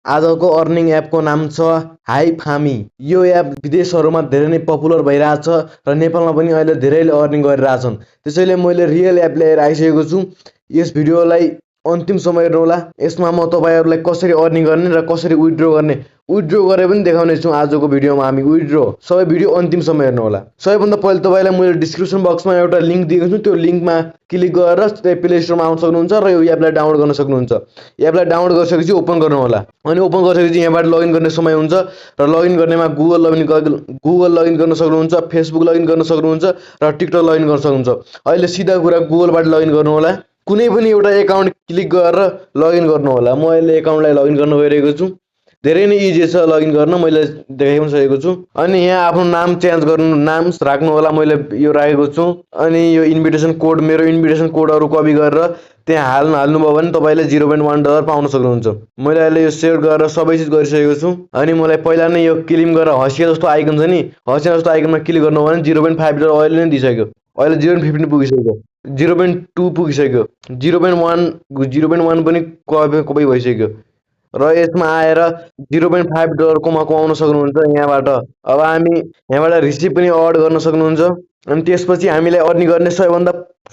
आजको अर्निङ एपको नाम छ हाइफामी। यो एप विदेशहरूमा धेरै नै पपुलर भइरहेछ र नेपालमा पनि अहिले धेरैले अर्निङ गरिरहेछन्। त्यसैले मैले रियल एप ल्याएर आइसकेको छु। यस भिडियोलाई अन्तिमसम्म हेर्नुहोला। यसमा म तपाईँहरूलाई कसरी अर्निङ गर्ने र कसरी विथड्र गर्ने, विथड्र गरेर पनि देखाउने छु। आजको भिडियोमा हामी विथड्र सबै भिडियो अन्तिमसम्म हेर्नुहोला। सबैभन्दा पहिले तपाईँलाई मैले डिस्क्रिप्सन बक्समा एउटा लिङ्क दिएको छु। त्यो लिङ्कमा क्लिक गरेर त्यही प्ले स्टोरमा आउन सक्नुहुन्छ र यो एपलाई डाउनलोड गर्न सक्नुहुन्छ। एपलाई डाउनलोड गरिसकेपछि ओपन गर्नुहोला। अनि ओपन गरिसकेपछि यहाँबाट लगइन गर्ने समय हुन्छ र लगइन गर्नेमा गुगल लगइन गर्न सक्नुहुन्छ, फेसबुक लगइन गर्न सक्नुहुन्छ र टिकटक लगइन गर्न सक्नुहुन्छ। अहिले सिधा कुरा गुगलबाट लगइन गर्नुहोला। कुनै पनि एउटा एकाउन्ट क्लिक गरेर लगइन गर्नुहोला। म अहिले एकाउन्टलाई लगइन गर्न गइरहेको छु। धेरै नै इजी छ लगइन गर्न, मैले देखाइ सकेको छु। अनि यहाँ आफ्नो नाम चेन्ज गर्नु, नाम राख्नु होला। मैले यो राखेको छु। अनि यो इन्भिटेसन कोड, मेरो इन्भिटेसन कोडहरू कपी गरेर त्यहाँ हाल्नुभयो भने तपाईँले $0.1 पाउन सक्नुहुन्छ। मैले अहिले यो सेयर गरेर सबै चिज गरिसकेको छु। अनि मलाई पहिला नै यो क्लिम गरेर हँसिया जस्तो आइकन छ नि, हँसिया जस्तो आइकनमा क्लिक गर्नु भने $0.5 अहिले नै दिइसक्यो। अहिले 0.15 पुगिसक्यो, 0.2 पुगिसक्यो, 0.1 पनि कपी भइसक्यो र यसमा आएर $0.5 कमाउन सक्नुहुन्छ यहाँबाट। अब हामी यहाँबाट रिसिभ पनि अड गर्न सक्नुहुन्छ। अनि त्यसपछि हामीलाई अर्निङ गर्ने सबैभन्दा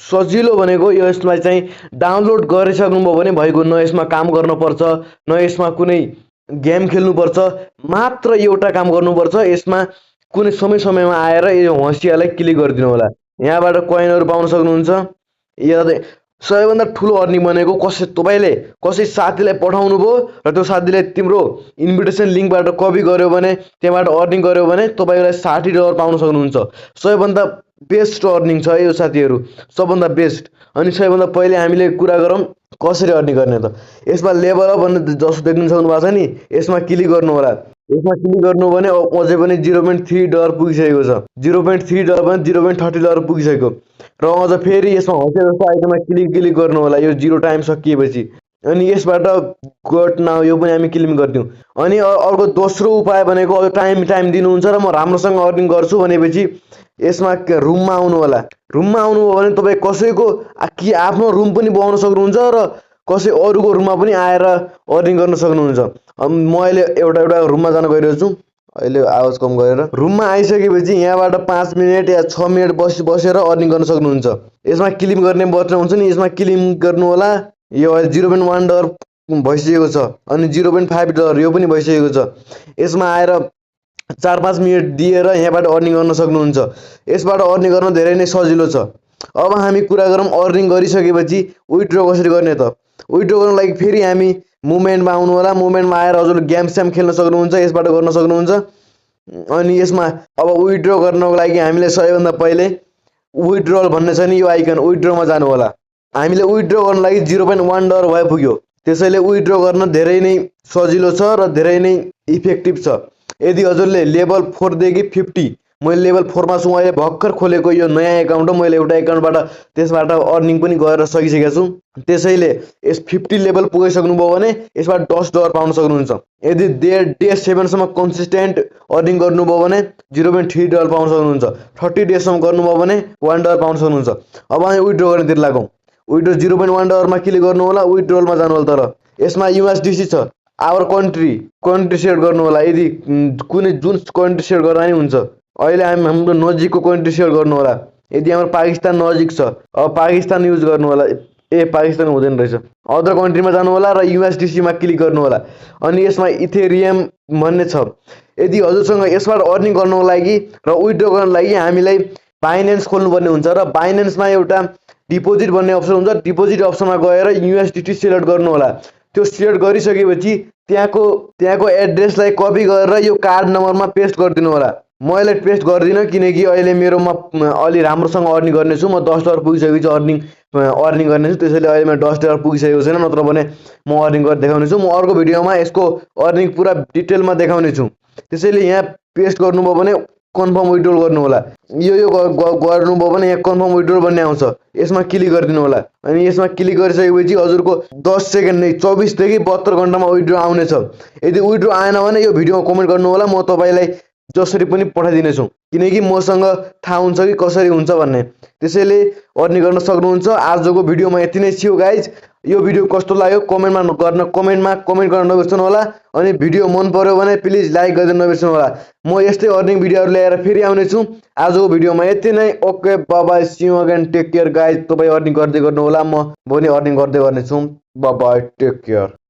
सजिलो भनेको यसलाई चाहिँ डाउनलोड गरिसक्नुभयो भने भइगयो। न यसमा काम गर्नुपर्छ, न यसमा कुनै गेम खेल्नुपर्छ, मात्र एउटा काम गर्नुपर्छ। यसमा कुनै समयमा आएर यो हँसियालाई क्लिक गरिदिनु होला। यहाँबाट कोइनहरू पाउन सक्नुहुन्छ। यो सबैभन्दा ठुलो अर्निङ भनेको तपाईँले कसै साथीलाई पठाउनु भयो र त्यो साथीले तिम्रो इन्भिटेसन लिङ्कबाट कपी गर्यो भने, त्यहाँबाट अर्निङ गर्यो भने तपाईँलाई $60 पाउन सक्नुहुन्छ। सबैभन्दा बेस्ट अर्निङ छ यो साथीहरू, सबभन्दा बेस्ट। अनि सबैभन्दा पहिले हामीले कुरा गरौँ कसरी अर्निङ गर्ने त। यसमा लेभल अप भन्ने जस्तो देख्न सक्नु भएको छ नि, यसमा क्लिक गर्नु होला। यसमा क्लिक गर्नु भने अझै पनि $0.3 पुगिसकेको छ, $0.3 पनि $0.30 पुगिसक्यो। र अझ फेरि यसमा हँसिया जस्तो आइकनमा क्लिक गर्नु होला यो 0 टाइम सकिएपछि। अनि यसबाट गट नाउ यो पनि हामी क्लिक गरिदिउँ। अनि अर्को दोस्रो उपाय भनेको अब टाइम दिनुहुन्छ र म राम्रोसँग अर्निङ गर्छु भनेपछि यसमा रुममा आउनु होला। रुममा आउनुभयो भने तपाईँ कसैको कि आफ्नो रुम पनि बनाउन सक्नुहुन्छ र कसै अरूको रुममा पनि आएर अर्निङ गर्न सक्नुहुन्छ। म अहिले एउटा रुममा जान गइरहेको छु। अहिले आवाज कम गरेर रुममा आइसकेपछि यहाँबाट 5 मिनट या 6 मिनट बसेर अर्निङ गर्न सक्नुहुन्छ। यसमा क्लिक गर्ने बटन हुन्छ नि, यसमा क्लिक गर्नु होला। यो $0.1 भइसकेको छ अनि $0.5 यो पनि भइसकेको छ। यसमा आएर 4-5 मिनट दिएर यहाँबाट अर्निङ गर्न सक्नुहुन्छ। यसबाट अर्निङ गर्न धेरै नै सजिलो छ। अब हामी कुरा गरौँ अर्निङ गरिसकेपछि विथड्र कसरी गर्ने त। विथड्र गर्नको लागि फेरि हामी मुभमेन्टमा आउनु होला। मुभमेन्टमा आएर हजुरले गेम स्याम खेल्न सक्नुहुन्छ, यसबाट गर्न सक्नुहुन्छ। अनि यसमा अब विथड्र गर्नको लागि हामीले सबैभन्दा पहिले विथड्रल भन्ने छ नि यो आइकन, विथड्रमा जानु होला। हामीले विथड्र गर्नको लागि $0.1 भए पुग्यो। त्यसैले विथड्र गर्न धेरै नै सजिलो छ र धेरै नै इफेक्टिभ छ। यदि हजुरले लेभल 4 देखि 50, मैले लेभल 4 मा छु। अहिले भर्खर खोलेको यो नयाँ एकाउन्ट हो। मैले एउटा एकाउन्टबाट त्यसबाट अर्निङ पनि गरेर सकिसकेको छु। त्यसैले यस 50 लेभल पुगिसक्नुभयो भने यसबाट $10 पाउन सक्नुहुन्छ। यदि डे 7 सम्म कन्सिस्टेन्ट अर्निङ गर्नुभयो भने $0.3 पाउन सक्नुहुन्छ। 30 डेजसम्म गर्नुभयो भने $1 पाउन सक्नुहुन्छ। अब हामी विथड्र गर्नेतिर लागौँ। विथड्र $0.1 मा क्लिक गर्नु होला। विथड्रलमा जानु होला। तर यसमा USDC छ। आवर कन्ट्री सेट गर्नु होला। यदि कुनै जुन कन्ट्री सेट गर्दा नि हुन्छ। अहिले हाम्रो नजिकको कन्ट्री सेट गर्नु होला। यदि हाम्रो पाकिस्तान नजिक छ, अब पाकिस्तान युज गर्नु होला। पाकिस्तान हुँदैन रहेछ। अदर कन्ट्रीमा जानु होला र USDC मा क्लिक गर्नु होला। अनि यसमा इथेरियम भन्ने छ। यदि हजुरसँग यसबाट अर्निङ गर्नको लागि र विथड्र गर्नको लागि हामीलाई बाइनेन्स खोल्नुपर्ने हुन्छ र बाइनेन्समा एउटा डिपोजिट भन्ने अप्सन हुन्छ। डिपोजिट अप्सनमा गएर USDT सिलेक्ट गर्नु होला। त्यो सिलेक्ट गरिसकेपछि त्यहाँको एड्रेसलाई कपी गरेर यो कार्ड नम्बरमा पेस्ट गरिदिनु होला। म अहिले पेस्ट गर्दिनँ किनकि अहिले मेरोमा अलि राम्रोसँग अर्निङ गर्नेछु। म $10 पुगिसकेपछि अर्निङ गर्नेछु। त्यसैले अहिले म $10 पुगिसकेको छैन, नत्र भने म अर्निङ गरेर देखाउने छु। म अर्को भिडियोमा यसको अर्निङ पुरा डिटेलमा देखाउने छु। त्यसैले यहाँ पेस्ट गर्नुभयो भने कन्फर्म विथड्रल गर्नु होला। यो गर्नुभयो भने यहाँ कन्फर्म विथड्रल भन्ने आउँछ। यसमा क्लिक गरिदिनु होला। अनि यसमा क्लिक गरिसकेपछि हजुरको 10 सेकेन्ड नै 24 देखि 72 घण्टामा विथड्रल आउनेछ। यदि विथड्रल आएन भने यो भिडियोमा कमेन्ट गर्नु होला। म तपाईँलाई जसरी पनि पठाइदिनेछु किनकि मसँग थाहा हुन्छ कि कसरी हुन्छ भन्ने। त्यसैले अर्निङ गर्न सक्नुहुन्छ। आजको भिडियोमा यति नै थियो गाइज। यो भिडियो कस्तो लाग्यो कमेन्ट गर्न नबिर्सनु होला अनि भिडियो मन पर्यो भने प्लिज लाइक गरिदिन नबिर्सनु होला। म यस्तै अर्निङ भिडियोहरु ल्याएर फेरि आउने छु। आजको भिडियोमा यति नै। Okay bye bye, see you again, take care guys. तपाई अर्निङ गर्दै गर्नु होला, म पनि अर्निङ गर्दै गर्नेछु। Bye bye, take care.